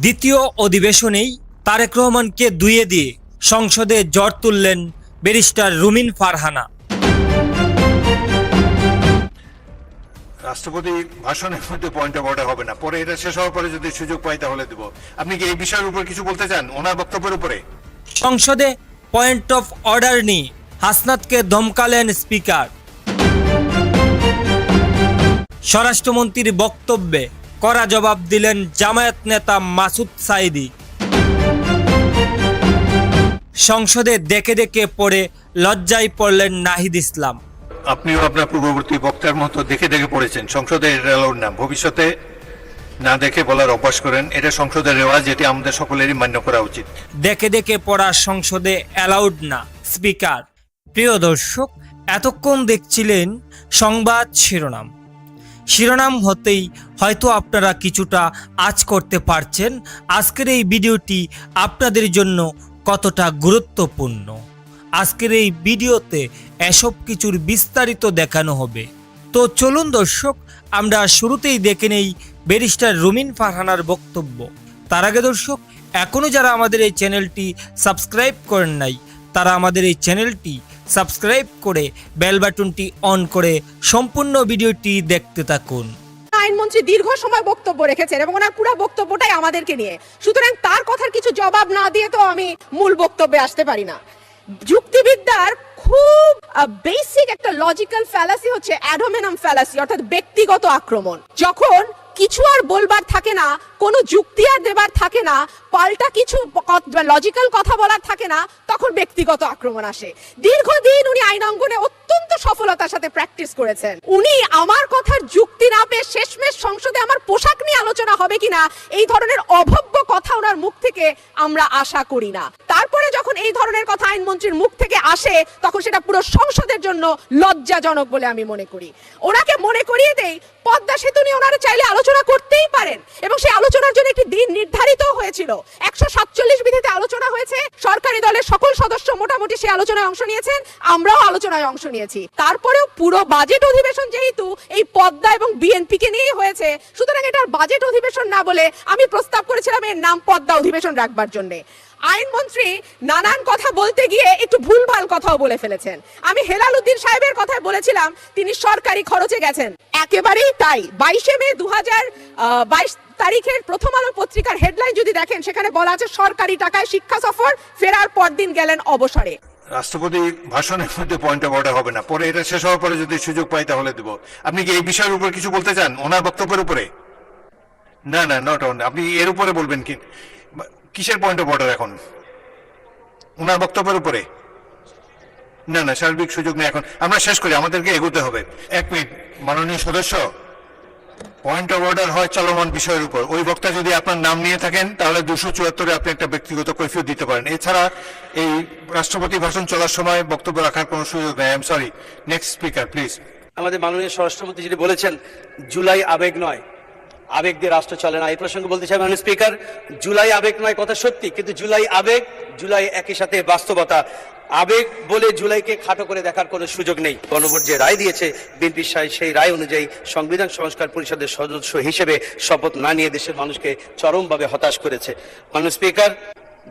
দ্বিতীয় অধিবেশনেই তারেক রহমানকে দুইয়ে দিয়ে সংসদে জ্বর তুললেন ব্যারিস্টার রুমিন ফারহানা। রাষ্ট্রপতি ভাষণের মধ্যে পয়েন্ট অফ অর্ডার হবে না, পরে এটা শেষ হওয়ার পরে যদি সুযোগ পাই তাহলে দেব। আপনি কি এই বিষয়ের উপর কিছু বলতে চান ওনার বক্তব্যের উপরে? সংসদে পয়েন্ট অফ অর্ডার নিয়ে হাসনাতকে ধমকালেন স্পিকার। স্বরাষ্ট্রমন্ত্রীর বক্তব্যে কড়া জবাব দিলেন জামায়াত নেতা মাসুদ সাঈদী। সংসদে দেখে দেখে পড়ে লজ্জায় পড়লেন নাহিদ ইসলাম। আপনিও আপনার পূর্ববর্তী বক্তার মতো দেখে দেখে পড়েছেন, সংসদে এটা অ্যালাউড না। ভবিষ্যতে না দেখে বলার অভ্যাস করেন, এটা সংসদের রেওয়াজ, যেটি আমাদের সকলেরই মান্য করা উচিত। দেখে দেখে পড়া সংসদে অ্যালাউড না স্পিকার। প্রিয় দর্শক, এতক্ষণ দেখছিলেন সংবাদ শিরোনাম। শিরোনাম হতেই হয়তো আপনারা কিছুটা আঁচ করতে পারছেন আজকের এই ভিডিওটি আপনাদের জন্য কতটা গুরুত্বপূর্ণ। আজকের এই ভিডিওতে এসব কিছুর বিস্তারিত দেখানো হবে। তো চলুন দর্শক, আমরা শুরুতেই দেখে নেই ব্যারিস্টার রুমিন ফারহানার বক্তব্য। তার আগে দর্শক, এখনও যারা আমাদের এই চ্যানেলটি সাবস্ক্রাইব করেন নাই, তারা আমাদের এই চ্যানেলটি সাবস্ক্রাইব করে বেল বাটনটি অন করে সম্পূর্ণ ভিডিওটি দেখতে থাকুন। আইনমন্ত্রী দীর্ঘ সময় বক্তব্য রেখেছেন এবং ওনার পুরো বক্তব্যটাই আমাদেরকে নিয়ে, সুতরাং তার কথার কিছু জবাব না দিয়ে তো আমি মূল বক্তব্যে আসতে পারি না। যুক্তিবিদ্যার খুব বেসিক একটা লজিক্যাল ফ্যালাসি হচ্ছে অ্যাডোমেনাম ফ্যালাসি, অর্থাৎ ব্যক্তিগত আক্রমণ। যখন কিছু আর বলবার থাকে না, কোনো যুক্তি আর দেবার থাকে না, পাল্টা কিছু লজিক্যাল কথা বলার থাকে না, তখন ব্যক্তিগত আক্রমণ আসে। দীর্ঘদিন উনি আইন অঙ্গনে অত্যন্ত সফলতার সাথে প্র্যাকটিস করেছেন। উনি আমার কথার যুক্তি না পেয়ে শেষমেশ সংসদে আমার পোশাক নিয়ে আলোচনা হবে কিনা এই ধরনের অভব্য কথা ওনার মুখ থেকে আমরা আশা করি না। তারপরে যখন এই ধরনের কথা আইনমন্ত্রীর মুখ থেকে আসে তখন সেটা পুরো সংসদের জন্য লজ্জাজনক বলে আমি মনে করি। ওনাকে মনে করিয়ে দেই, পদ্মা সেতু নিয়ে ওনারা চাইলে আলোচনা করতেই পারেন এবং সেই আলোচনার জন্য একটি দিন নির্ধারিত হয়েছিল। 147 বিধিতে আলোচনা হয়েছে, সরকারি দলের সকল সদস্য মোটামুটি সেই আলোচনায় অংশ নিয়েছেন, আমরাও আলোচনায় অংশ নিয়েছি। তারপরেও পুরো বাজেট অধিবেশন যেহেতু এই পদ্মা এবং বিএনপি কে নিয়েই হয়েছে, সুতরাং এটার বাজেট অধিবেশন না বলে আমি প্রস্তাব করেছিলাম এর নাম পদ্মা অধিবেশন রাখবার জন্য। আইনমন্ত্রী নানান কথা বলতে গিয়ে একটু ভুলভাল কথাও বলে ফেলেছেন। আমি হেলাল উদ্দিন সাহেবের কথায় বলেছিলাম তিনি সরকারি খরচে গেছেন, একেবারেই তাই। 22 মে 2022 তারিখের প্রথম আলো পত্রিকার হেডলাইন যদি দেখেন, সেখানে বলা আছে সরকারি টাকায় শিক্ষা সফর, ফেরার পরদিন গেলেন অবসরে। রাষ্ট্রপতি ভাষণের মধ্যে পয়েন্ট অফ অর্ডার হবে না, পরে এটা শেষ হওয়ার পরে যদি সুযোগ পাই তাহলে দেব। আপনি কি এই বিষয়ের উপর কিছু বলতে চান ওনার বক্তব্যের উপরে? না না, নট অন। আপনি এর উপরে বলবেন কি? কিসের পয়েন্ট অফ অর্ডার এখন ওনার বক্তব্যের উপরে? না না, সার্বিক সুযোগ নেই। এখন আমরা শেষ করি, আমাদেরকে এগোতে হবে। 1 মিনিট মাননীয় সদস্য, পয়েন্ট অফ অর্ডার হয় চলমান বিষয়ের উপর। ওই বক্তা যদি আপনার নাম নিয়ে থাকেন তাহলে 274-এ আপনি একটা ব্যক্তিগত কৈফিয়ত দিতে পারেন। এছাড়া এই রাষ্ট্রপতি ভাষণ চলার সময় বক্তব্য রাখার কোনো সুযোগ নেই। I am sorry. Next speaker please. আমাদের মাননীয় স্বরাষ্ট্রমন্ত্রী যিনি বলেছেন জুলাই আবেগ নয়, আবেগ দিয়ে রাষ্ট্র চলে না, এই প্রসঙ্গে বলতে চাই মাননীয় স্পিকার, জুলাই আবেগ নয় কথা সত্যি, কিন্তু জুলাই আবেগ, জুলাই একই সাথে বাস্তবতা। আবেগ বলে জুলাইকে খাটো করে দেখার কোনো সুযোগ নেই। গণভোট যে রায় দিয়েছে বিএনপি সেই রায় অনুযায়ী সংবিধান সংস্কার পরিষদের সদস্য হিসেবে শপথ না নিয়ে দেশের মানুষকে চরমভাবে হতাশ করেছে। মাননীয় স্পিকার,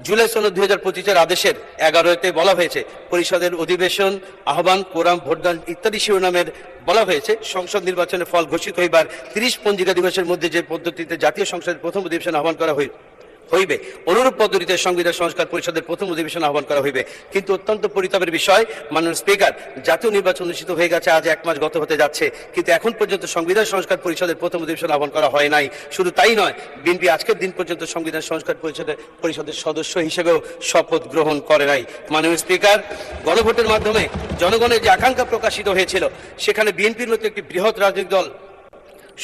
জুলাই সনদ 2025-এর আদেশের 11-তে বলা হয়েছে পরিষদের অধিবেশন আহ্বান, কোরাম, ভোটদান ইত্যাদি শিরোনামের বলা হয়েছে সংসদ নির্বাচনের ফল ঘোষিত হইবার 30 পঞ্জিকা দিবসের মধ্যে যে পদ্ধতিতে জাতীয় সংসদের প্রথম অধিবেশন আহ্বান করা হইবে, অনুরূপ পদ্ধতিতে সংবিধান সংস্কার পরিষদের প্রথম অধিবেশন আহ্বান করা হইবে। কিন্তু অত্যন্ত পরিতাপের বিষয় মাননীয় স্পিকার, জাতীয় নির্বাচন অনুষ্ঠিত হয়ে গেছে, আজ 1 মাস গত হতে যাচ্ছে, কিন্তু এখন পর্যন্ত সংবিধান সংস্কার পরিষদের প্রথম অধিবেশন আহ্বান করা হয় নাই। শুধু তাই নয়, বিএনপি আজকের দিন পর্যন্ত সংবিধান সংস্কার পরিষদের সদস্য হিসেবেও শপথ গ্রহণ করে নাই। মাননীয় স্পিকার, গণভোটের মাধ্যমে জনগণের যে আকাঙ্ক্ষা প্রকাশিত হয়েছিল, সেখানে বিএনপির মতো একটি বৃহৎ রাজনৈতিক দল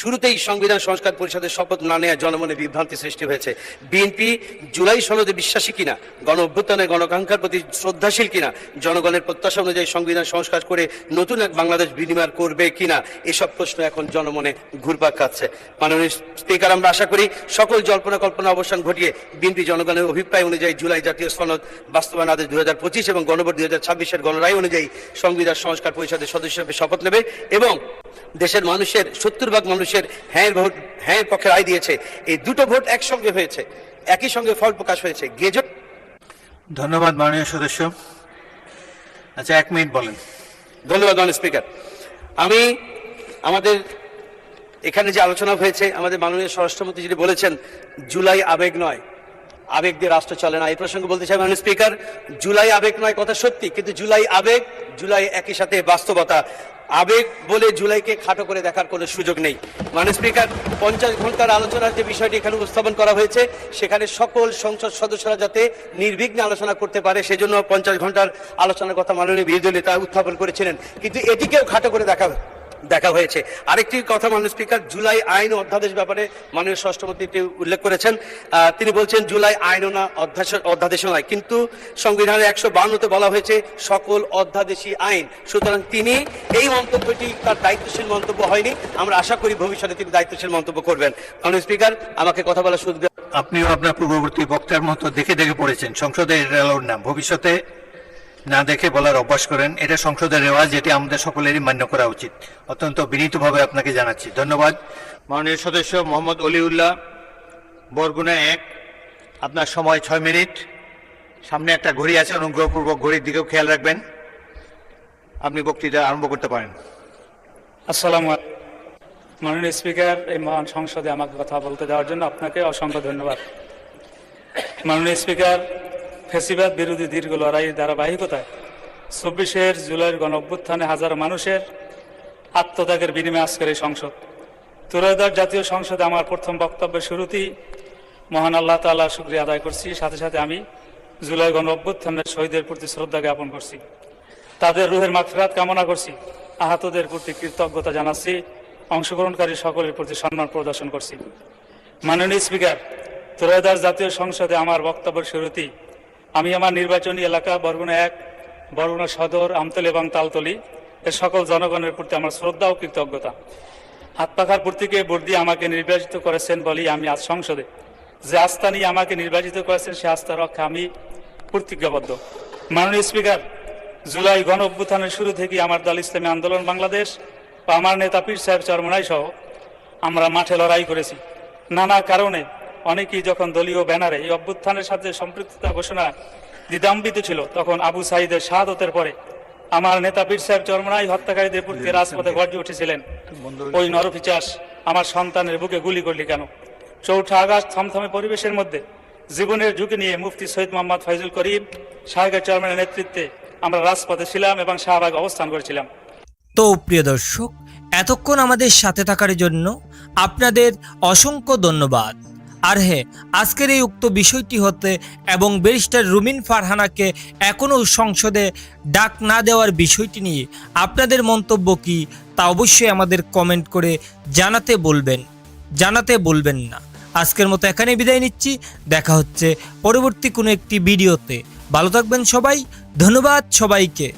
শুরুতেই সংবিধান সংস্কার পরিষদের শপথ না নেওয়া জনমনে বিভ্রান্তি সৃষ্টি হয়েছে। বিএনপি জুলাই সনদে বিশ্বাসী কিনা, গণ অভ্যুত্থানের গণকাঙ্ক্ষার প্রতি শ্রদ্ধাশীল কিনা, জনগণের প্রত্যাশা অনুযায়ী সংবিধান সংস্কার করে নতুন এক বাংলাদেশ বিনিময় করবে কিনা, এসব প্রশ্ন এখন জনমনে ঘুরপাক খাচ্ছে। মাননীয় স্পিকার, আমরা আশা করি সকল জল্পনা কল্পনা অবসান ঘটিয়ে বিএনপি জনগণের অভিপ্রায় অনুযায়ী জুলাই জাতীয় সনদ বাস্তবায়ন আদেশ 2025 এবং গণভোট 2026-এর গণরায় অনুযায়ী সংবিধান সংস্কার পরিষদের সদস্য হিসেবে শপথ নেবে এবং দেশের মানুষের 70% মানুষের হ্যাঁ পক্ষে রায় দিয়েছে। এই দুটো ভোট একসঙ্গে হয়েছে। একই সঙ্গে ফল প্রকাশ হয়েছে। গেজট। ধন্যবাদ মাননীয় সদস্য। আচ্ছা, 1 মিনিট বলেন। ধন্যবাদ মাননীয় স্পিকার। আমি আমাদের এখানে যে আলোচনা হয়েছে, আমাদের মাননীয় স্বরাষ্ট্রমন্ত্রী যিনি বলেছেন জুলাই আবেগ নয়, আবেগ দিয়ে রাষ্ট্র চলে না, এই প্রসঙ্গে বলতে চাই মাননীয় স্পিকার, জুলাই আবেগ নয় কথা সত্যি, কিন্তু জুলাই আবেগ, জুলাই একই সাথে বাস্তবতা। আবেগ বলে জুলাইকে খাটো করে দেখার কোনো সুযোগ নেই। মাননীয় স্পিকার, 50 ঘন্টার আলোচনার যে বিষয়টি এখানে উপস্থাপন করা হয়েছে, সেখানে সকল সংসদ সদস্যরা যাতে নির্বিঘ্নে আলোচনা করতে পারে, সেজন্য 50 ঘন্টার আলোচনার কথা মাননীয় বিরোধী নেতা উত্থাপন করেছিলেন, কিন্তু এটিকেও খাটো করে দেখা হয়েছে। আরেকটি কথা মাননীয় স্পিকার, জুলাই আইন ও অধ্যাদেশ ব্যাপারে মাননীয় স্বরাষ্ট্রমন্ত্রী উল্লেখ করেছেন। তিনি বলছেন জুলাই আইনও না অধ্যাদেশও নয়, কিন্তু সংবিধানের 152-তে বলা হয়েছে সকল অধ্যাদেশী আইন। সুতরাং তিনি এই মন্তব্যটি তার দায়িত্বশীল মন্তব্য হয়নি। আমরা আশা করি ভবিষ্যতে তিনি দায়িত্বশীল মন্তব্য করবেন। মাননীয় স্পিকার, আমাকে কথা বলার সুযোগ দেন। আপনিও আপনার পূর্ববর্তী বক্তার মতো দেখে দেখে পড়েছেন। সংসদে এটা অ্যালাউড না, ভবিষ্যতে না দেখে বলার অভ্যাস করেন। এটা সংসদের রেওয়াজ, যেটি আমাদের সকলেরই মান্য করা উচিত। অত্যন্ত বিনীতভাবে আপনাকে জানাচ্ছি। ধন্যবাদ। মাননীয় সদস্য মোহাম্মদ অলিউল্লাহ, বরগুনা 1, আপনার সময় 6 মিনিট। সামনে একটা ঘড়ি আছে, অনুগ্রহপূর্বক ঘড়ির দিকেও খেয়াল রাখবেন। আপনি বক্তৃতা আরম্ভ করতে পারেন। আসসালামু আলাইকুম। মাননীয় স্পিকার, এই মহান সংসদে আমাকে কথা বলতে দেওয়ার জন্য আপনাকে অসংখ্য ধন্যবাদ। মাননীয় স্পিকার, ফ্যাসিবাদ বিরোধী দীর্ঘ লড়াইয়ের ধারাবাহিকতায় 24 জুলাইয়ের গণ অভ্যুত্থানে হাজারো মানুষের আত্মত্যাগের বিনিময়ে আজকের এই সংসদ। ত্রয়োদশ জাতীয় সংসদে আমার প্রথম বক্তব্যের শুরুতেই মহান আল্লাহ তাআলার শুকরিয়া আদায় করছি। সাথে সাথে আমি জুলাই গণ অভ্যুত্থানের শহীদের প্রতি শ্রদ্ধা জ্ঞাপন করছি, তাদের রুহের মাগফিরাত কামনা করছি, আহতদের প্রতি কৃতজ্ঞতা জানাচ্ছি, অংশগ্রহণকারী সকলের প্রতি সম্মান প্রদর্শন করছি। মাননীয় স্পিকার, ত্রয়োদশ জাতীয় সংসদে আমার বক্তব্যের শুরুতেই আমি আমার নির্বাচনী এলাকা বরগুনা 1, বরগুনা সদর, আমতলী এবং তালতলী এর সকল জনগণের প্রতি আমার শ্রদ্ধা ও কৃতজ্ঞতা। হাত পাখার প্রতীকে ভোট দিয়ে আমাকে নির্বাচিত করেছেন বলেই আমি আজ সংসদে যে আস্থা নিয়ে আমাকে নির্বাচিত করেছেন, সে আস্থা রক্ষা আমি প্রতিজ্ঞাবদ্ধ। মাননীয় স্পিকার, জুলাই গণ অভ্যুত্থানের শুরু থেকে আমার দল ইসলামী আন্দোলন বাংলাদেশ ও আমার নেতা পীর সাহেব চরমনাই সহ আমরা মাঠে লড়াই করেছি। নানা কারণে অনেকেই যখন দলীয় ব্যানারে এই অভ্যুত্থানের সাথে সম্পৃক্ততা ঘোষণা দ্বিধান্বিত ছিল, তখন আবু সাঈদের শাহাদতের পরে আমার নেতা পীর সাহেব চরমনাই হত্যাকারীদের প্রতি রাজপথে গর্জে উঠেছিলেন, ওই নরপিচাস আমার সন্তানের বুকে গুলি করলি কেন? 4 আগস্ট থমথমে পরিবেশের মধ্যে জীবনের ঝুঁকি নিয়ে মুফতি সৈয়দ মোহাম্মদ ফয়জুল করিম সাহেবের চেয়ারম্যানের নেতৃত্বে আমরা রাজপথে ছিলাম এবং শাহবাগে অবস্থান করেছিলাম। তো প্রিয় দর্শক, এতক্ষণ আমাদের সাথে থাকার জন্য আপনাদের অসংখ্য ধন্যবাদ। আর হ্যাঁ, আজকের এই উক্ত বিষয়টি হতে এবং ব্যারিস্টার রুমিন ফারহানাকে এখনও সংসদে ডাক না দেওয়ার বিষয়টি নিয়ে আপনাদের মন্তব্য কি, তা অবশ্যই আমাদের কমেন্ট করে জানাতে বলবেন না। আজকের মতো এখানেই বিদায় নিচ্ছি। দেখা হচ্ছে পরবর্তী কোনো একটি ভিডিওতে। ভালো থাকবেন সবাই। ধন্যবাদ সবাইকে।